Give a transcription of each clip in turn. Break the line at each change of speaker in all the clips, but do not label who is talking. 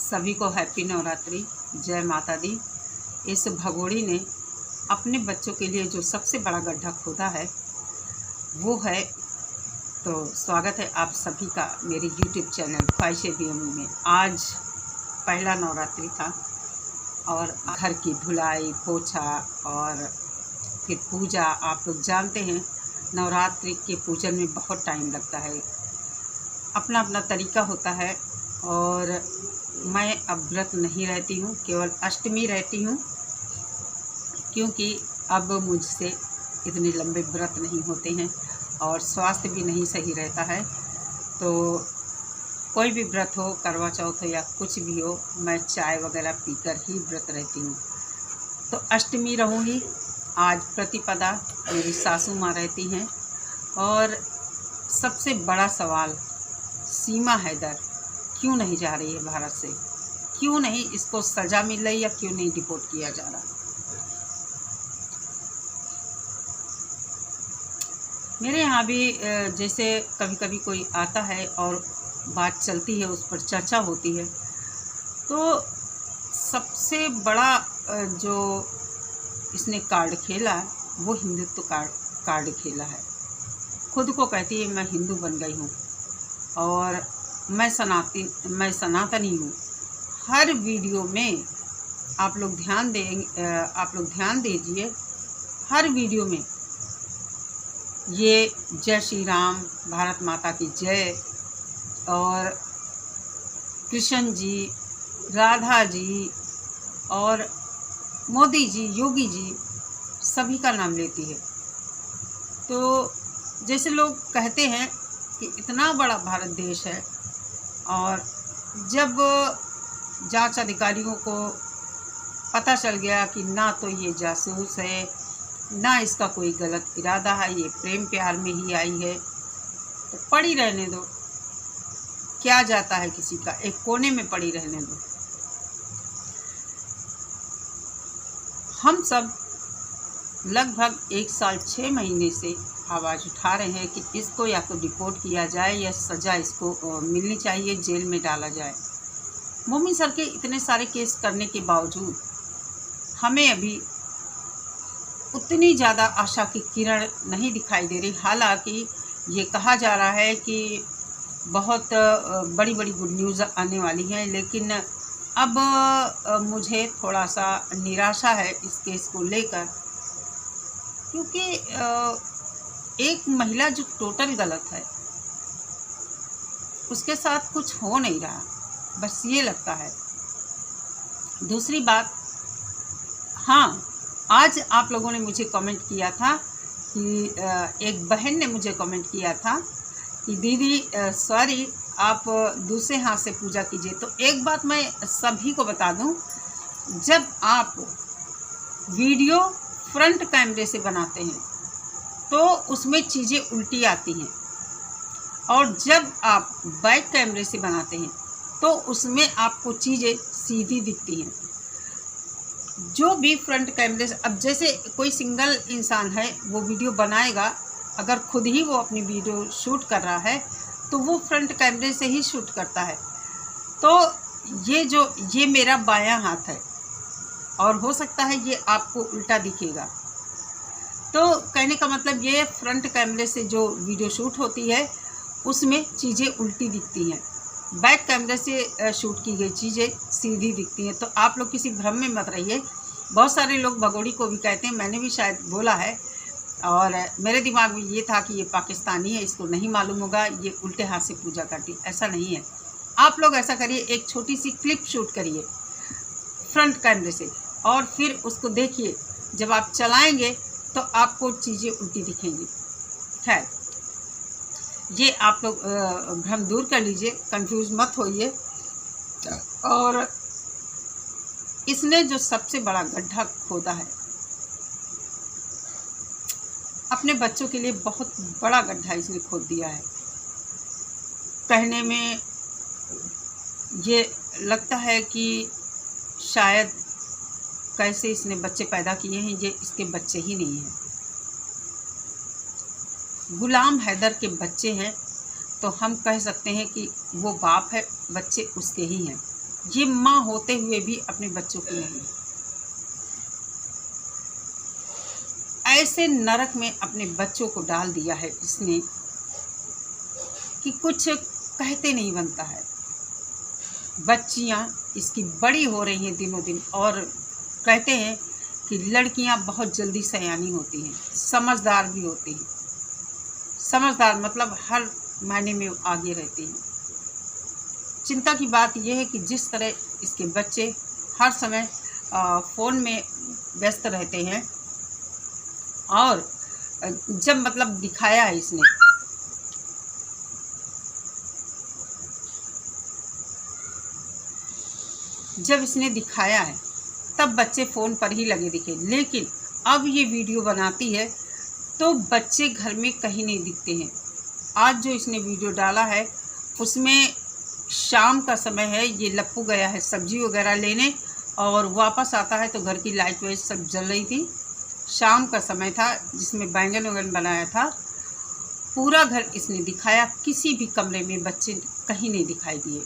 सभी को हैप्पी नवरात्रि, जय माता दी। इस भगोड़ी ने अपने बच्चों के लिए जो सबसे बड़ा गड्ढा खोदा है वो है, तो स्वागत है आप सभी का मेरे YouTube चैनल ख्वाहिशे बीएमयू में। आज पहला नवरात्रि था और घर की धुलाई पोछा और फिर पूजा। आप लोग जानते हैं नवरात्रि के पूजन में बहुत टाइम लगता है, अपना अपना तरीका होता है। और मैं अब व्रत नहीं रहती हूँ, केवल अष्टमी रहती हूँ, क्योंकि अब मुझसे इतने लंबे व्रत नहीं होते हैं और स्वास्थ्य भी नहीं सही रहता है। तो कोई भी व्रत हो, करवा चौथ हो या कुछ भी हो, मैं चाय वगैरह पीकर ही व्रत रहती हूँ। तो अष्टमी रहूँगी। आज प्रतिपदा मेरी सासू माँ रहती हैं। और सबसे बड़ा सवाल, सीमा हैदर क्यों नहीं जा रही है भारत से? क्यों नहीं इसको सज़ा मिल रही या क्यों नहीं डिपोर्ट किया जा रहा? मेरे यहाँ भी जैसे कभी कभी कोई आता है और बात चलती है, उस पर चर्चा होती है, तो सबसे बड़ा जो इसने कार्ड खेला वो हिंदुत्व कार्ड खेला है। खुद को कहती है मैं हिंदू बन गई हूँ और मैं सनातनी हूँ। हर वीडियो में आप लोग ध्यान दीजिए, हर वीडियो में ये जय श्री राम, भारत माता की जय, और कृष्ण जी, राधा जी और मोदी जी, योगी जी, सभी का नाम लेती है। तो जैसे लोग कहते हैं कि इतना बड़ा भारत देश है, और जब जांच अधिकारियों को पता चल गया कि ना तो ये जासूस है, ना इसका कोई गलत इरादा है, ये प्रेम प्यार में ही आई है, तो पड़ी रहने दो। क्या जाता है किसी का, एक कोने में पड़ी रहने दो। हम सब लगभग 1 साल 6 महीने से आवाज़ उठा रहे हैं कि इसको या तो डिपोर्ट किया जाए या सज़ा इसको मिलनी चाहिए, जेल में डाला जाए। मोमिन सर के इतने सारे केस करने के बावजूद हमें अभी उतनी ज़्यादा आशा की किरण नहीं दिखाई दे रही। हालांकि ये कहा जा रहा है कि बहुत बड़ी बड़ी गुड न्यूज़ आने वाली हैं, लेकिन अब मुझे थोड़ा सा निराशा है इस केस को लेकर, क्योंकि एक महिला जो टोटल गलत है उसके साथ कुछ हो नहीं रहा, बस ये लगता है। दूसरी बात, हाँ, आज आप लोगों ने मुझे कमेंट किया था कि एक बहन ने मुझे कमेंट किया था कि दीदी सॉरी, आप दूसरे हाथ से पूजा कीजिए। तो एक बात मैं सभी को बता दूं, जब आप वीडियो फ्रंट कैमरे से बनाते हैं तो उसमें चीज़ें उल्टी आती हैं, और जब आप बैक कैमरे से बनाते हैं तो उसमें आपको चीज़ें सीधी दिखती हैं। जो भी फ्रंट कैमरे से, अब जैसे कोई सिंगल इंसान है वो वीडियो बनाएगा, अगर खुद ही वो अपनी वीडियो शूट कर रहा है तो वो फ्रंट कैमरे से ही शूट करता है। तो ये मेरा बायां हाथ है और हो सकता है ये आपको उल्टा दिखेगा। तो कहने का मतलब ये, फ्रंट कैमरे से जो वीडियो शूट होती है उसमें चीज़ें उल्टी दिखती हैं, बैक कैमरे से शूट की गई चीज़ें सीधी दिखती हैं। तो आप लोग किसी भ्रम में मत रहिए। बहुत सारे लोग भगोड़ी को भी कहते हैं, मैंने भी शायद बोला है, और मेरे दिमाग में ये था कि ये पाकिस्तानी है, इसको नहीं मालूम होगा, ये उल्टे हाथ से पूजा करती। ऐसा नहीं है। आप लोग ऐसा करिए, एक छोटी सी क्लिप शूट करिए फ्रंट कैमरे से और फिर उसको देखिए। जब आप चलाएँगे तो आपको चीज़ें उल्टी दिखेंगी। खैर, ये आप लोग भ्रम दूर कर लीजिए, कंफ्यूज मत होइए। और इसने जो सबसे बड़ा गड्ढा खोदा है, अपने बच्चों के लिए बहुत बड़ा गड्ढा इसने खोद दिया है। कहने में ये लगता है कि शायद कैसे इसने बच्चे पैदा किए हैं, ये इसके बच्चे ही नहीं हैं। गुलाम हैदर के बच्चे हैं तो हम कह सकते हैं कि वो बाप है, बच्चे उसके ही हैं। ये माँ होते हुए भी अपने बच्चों की नहीं। ऐसे नरक में अपने बच्चों को डाल दिया है इसने कि कुछ कहते नहीं बनता है। बच्चियां इसकी बड़ी हो रही हैं दिनों दिन, और कहते हैं कि लड़कियां बहुत जल्दी सयानी होती हैं, समझदार भी होती हैं। समझदार मतलब हर मायने में आगे रहती हैं। चिंता की बात यह है कि जिस तरह इसके बच्चे हर समय फ़ोन में व्यस्त रहते हैं, और जब मतलब दिखाया है इसने, जब इसने दिखाया है तब बच्चे फ़ोन पर ही लगे दिखे, लेकिन अब ये वीडियो बनाती है तो बच्चे घर में कहीं नहीं दिखते हैं। आज जो इसने वीडियो डाला है उसमें शाम का समय है, ये लप्पू गया है सब्जी वगैरह लेने, और वापस आता है तो घर की लाइट वाइट सब जल रही थी। शाम का समय था जिसमें बैंगन वगैरह बनाया था। पूरा घर इसने दिखाया, किसी भी कमरे में बच्चे कहीं नहीं दिखाई दिए।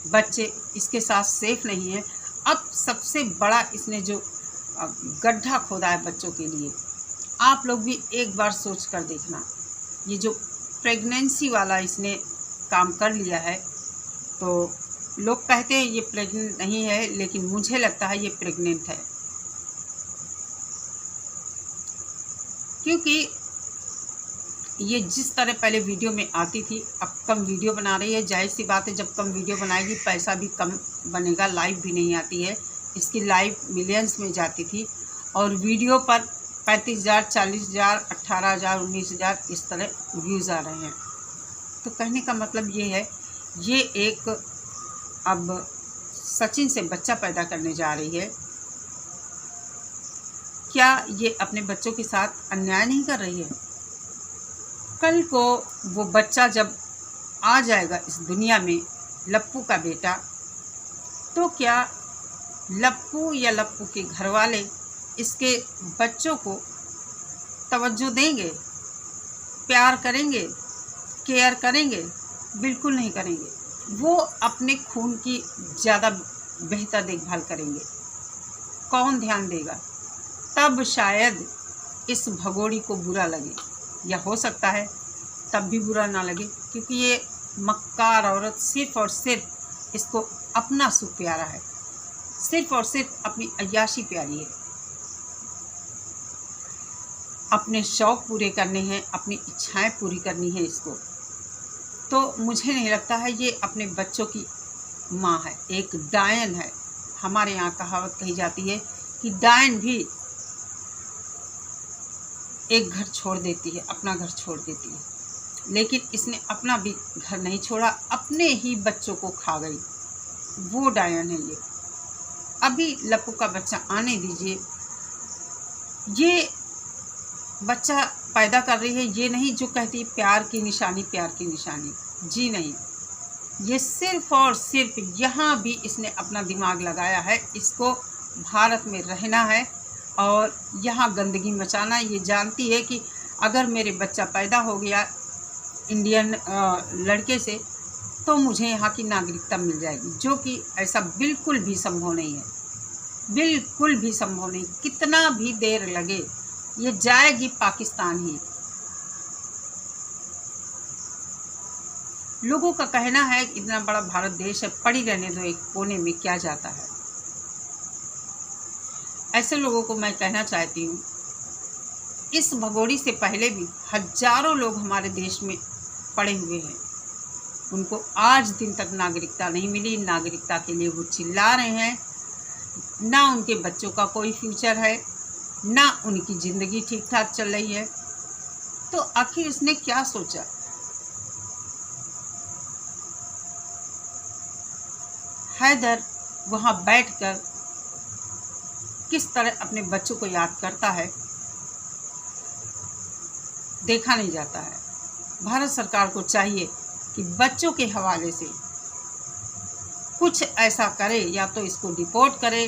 बच्चे इसके साथ सेफ नहीं है। अब सबसे बड़ा इसने जो गड्ढा खोदा है बच्चों के लिए, आप लोग भी एक बार सोच कर देखना। ये जो प्रेगनेंसी वाला इसने काम कर लिया है, तो लोग कहते हैं ये प्रेग्नेंट नहीं है, लेकिन मुझे लगता है ये प्रेग्नेंट है, क्योंकि ये जिस तरह पहले वीडियो में आती थी अब कम वीडियो बना रही है। जाहिर सी बात है, जब कम वीडियो बनाएगी पैसा भी कम बनेगा। लाइव भी नहीं आती है, इसकी लाइव मिलियंस में जाती थी, और वीडियो पर 35,000, 40,000, 18,000, 19,000 इस तरह व्यूज़ आ रहे हैं। तो कहने का मतलब ये है, ये एक अब सचिन से बच्चा पैदा करने जा रही है। क्या ये अपने बच्चों के साथ अन्याय नहीं कर रही है? कल को वो बच्चा जब आ जाएगा इस दुनिया में, लप्पू का बेटा, तो क्या लप्पू या लप्पू के घर वाले इसके बच्चों को तवज्जो देंगे, प्यार करेंगे, केयर करेंगे? बिल्कुल नहीं करेंगे। वो अपने खून की ज़्यादा बेहतर देखभाल करेंगे। कौन ध्यान देगा? तब शायद इस भगोड़ी को बुरा लगे, या हो सकता है तब भी बुरा ना लगे, क्योंकि ये मक्कार औरत सिर्फ़ और सिर्फ इसको अपना सुख प्यारा है, सिर्फ़ और सिर्फ अपनी अय्याशी प्यारी है। अपने शौक़ पूरे करने हैं, अपनी इच्छाएं पूरी करनी है इसको। तो मुझे नहीं लगता है ये अपने बच्चों की माँ है, एक डायन है। हमारे यहाँ कहावत कही जाती है कि डायन भी एक घर छोड़ देती है, अपना घर छोड़ देती है, लेकिन इसने अपना भी घर नहीं छोड़ा, अपने ही बच्चों को खा गई। वो डायन है ये। अभी लप्पू का बच्चा आने दीजिए। ये बच्चा पैदा कर रही है, ये नहीं जो कहती प्यार की निशानी, प्यार की निशानी, जी नहीं। ये सिर्फ़ और सिर्फ यहाँ भी इसने अपना दिमाग लगाया है, इसको भारत में रहना है और यहाँ गंदगी मचाना। ये जानती है कि अगर मेरे बच्चा पैदा हो गया इंडियन लड़के से, तो मुझे यहाँ की नागरिकता मिल जाएगी, जो कि ऐसा बिल्कुल भी संभव नहीं है, बिल्कुल भी संभव नहीं। कितना भी देर लगे, ये जाएगी पाकिस्तान ही। लोगों का कहना है इतना बड़ा भारत देश है, पड़ी रहने दो एक कोने में, क्या जाता है। ऐसे लोगों को मैं कहना चाहती हूँ, इस भगोड़ी से पहले भी हजारों लोग हमारे देश में पड़े हुए हैं, उनको आज दिन तक नागरिकता नहीं मिली। नागरिकता के लिए वो चिल्ला रहे हैं। ना उनके बच्चों का कोई फ्यूचर है, ना उनकी ज़िंदगी ठीक ठाक चल रही है। तो आखिर इसने क्या सोचा? हैदर वहाँ बैठकर किस तरह अपने बच्चों को याद करता है, देखा नहीं जाता है। भारत सरकार को चाहिए कि बच्चों के हवाले से कुछ ऐसा करे, या तो इसको डिपोर्ट करे,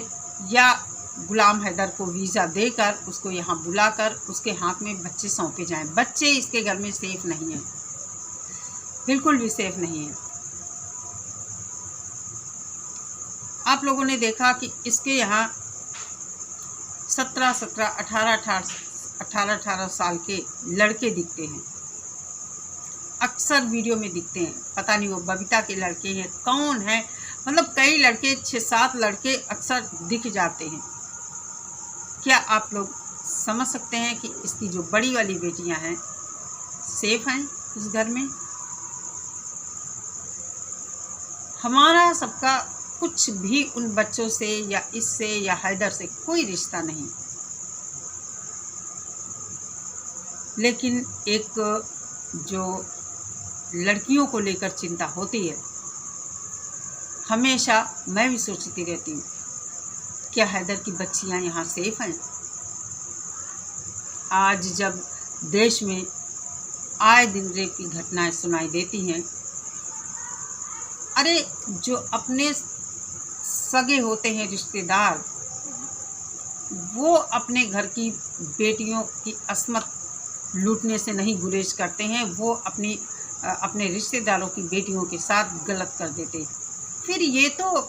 या गुलाम हैदर को वीज़ा देकर उसको यहाँ बुलाकर उसके हाथ में बच्चे सौंपे जाएं। बच्चे इसके घर में सेफ नहीं हैं, बिल्कुल भी सेफ नहीं है। आप लोगों ने देखा कि इसके यहाँ 17-17, 18-18 साल के लड़के दिखते हैं, अक्सर वीडियो में दिखते हैं। पता नहीं वो बबीता के लड़के हैं, कौन है, मतलब कई लड़के, 6-7 लड़के अक्सर दिख जाते हैं। क्या आप लोग समझ सकते हैं कि इसकी जो बड़ी वाली बेटियां हैं सेफ हैं उस घर में? हमारा सबका कुछ भी उन बच्चों से या इससे या हैदर से कोई रिश्ता नहीं, लेकिन एक जो लड़कियों को लेकर चिंता होती है, हमेशा मैं भी सोचती रहती हूँ, क्या हैदर की बच्चियाँ यहाँ सेफ हैं? आज जब देश में आए दिन रेप की घटनाएं सुनाई देती हैं, अरे जो अपने सगे होते हैं रिश्तेदार, वो अपने घर की बेटियों की अस्मत लूटने से नहीं गुरेज करते हैं, वो अपने रिश्तेदारों की बेटियों के साथ गलत कर देते। फिर ये तो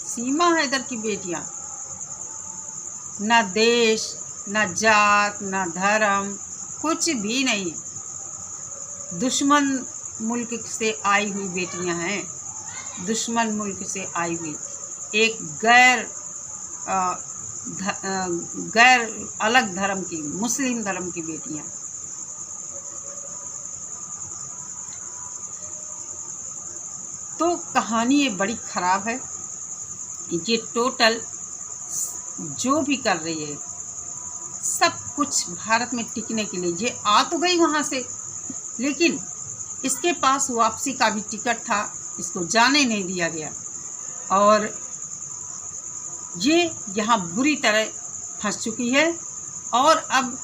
सीमा हैदर की बेटियां, ना देश, ना जात, ना धर्म, कुछ भी नहीं, दुश्मन मुल्क से आई हुई बेटियां हैं, दुश्मन मुल्क से आई हुई एक गैर अलग धर्म की, मुस्लिम धर्म की बेटियां। तो कहानी ये बड़ी ख़राब है। ये टोटल जो भी कर रही है सब कुछ भारत में टिकने के लिए। ये आ तो गई वहाँ से, लेकिन इसके पास वापसी का भी टिकट था, इसको जाने नहीं दिया गया और ये यहाँ बुरी तरह फंस चुकी है। और अब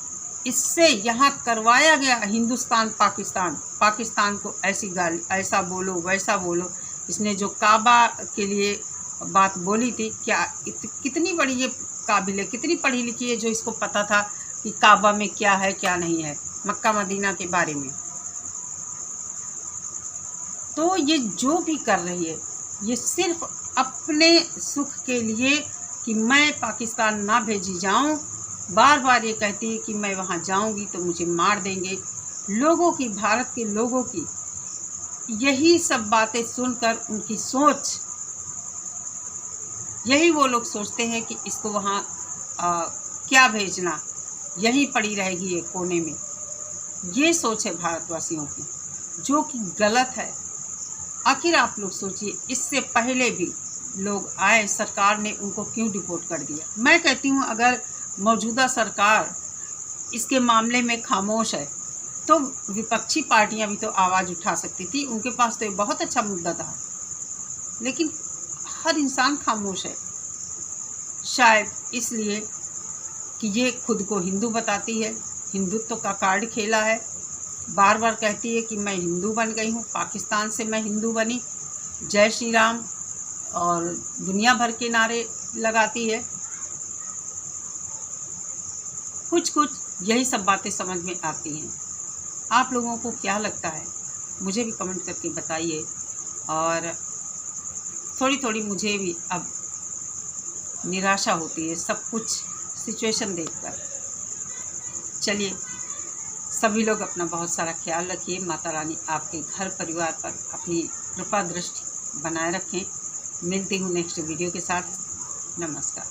इससे यहाँ करवाया गया हिंदुस्तान पाकिस्तान को ऐसी गाली, ऐसा बोलो वैसा बोलो। इसने जो काबा के लिए बात बोली थी, क्या कितनी बड़ी ये काबिल है, कितनी पढ़ी लिखी है, जो इसको पता था कि काबा में क्या है क्या नहीं है, मक्का मदीना के बारे में। तो ये जो भी कर रही है ये सिर्फ अपने सुख के लिए कि मैं पाकिस्तान ना भेजी जाऊं। बार बार ये कहती है कि मैं वहाँ जाऊंगी तो मुझे मार देंगे। लोगों की, भारत के लोगों की यही सब बातें सुनकर उनकी सोच, यही वो लोग सोचते हैं कि इसको वहाँ क्या भेजना, यहीं पड़ी रहेगी ये कोने में। ये सोच है भारतवासियों की, जो कि गलत है। आखिर आप लोग सोचिए, इससे पहले भी लोग आए, सरकार ने उनको क्यों डिपोर्ट कर दिया? मैं कहती हूँ अगर मौजूदा सरकार इसके मामले में खामोश है तो विपक्षी पार्टियां भी तो आवाज़ उठा सकती थी। उनके पास तो ये बहुत अच्छा मुद्दा था, लेकिन हर इंसान खामोश है। शायद इसलिए कि ये खुद को हिंदू बताती है, हिंदुत्व का कार्ड खेला है, बार बार कहती है कि मैं हिंदू बन गई हूँ, पाकिस्तान से मैं हिंदू बनी, जय श्री राम और दुनिया भर के नारे लगाती है। कुछ कुछ यही सब बातें समझ में आती हैं। आप लोगों को क्या लगता है मुझे भी कमेंट करके बताइए। और थोड़ी थोड़ी मुझे भी अब निराशा होती है सब कुछ सिचुएशन देखकर। चलिए, सभी लोग अपना बहुत सारा ख्याल रखिए। माता रानी आपके घर परिवार पर अपनी कृपा दृष्टि बनाए रखें। मिलती हूँ नेक्स्ट वीडियो के साथ। नमस्कार।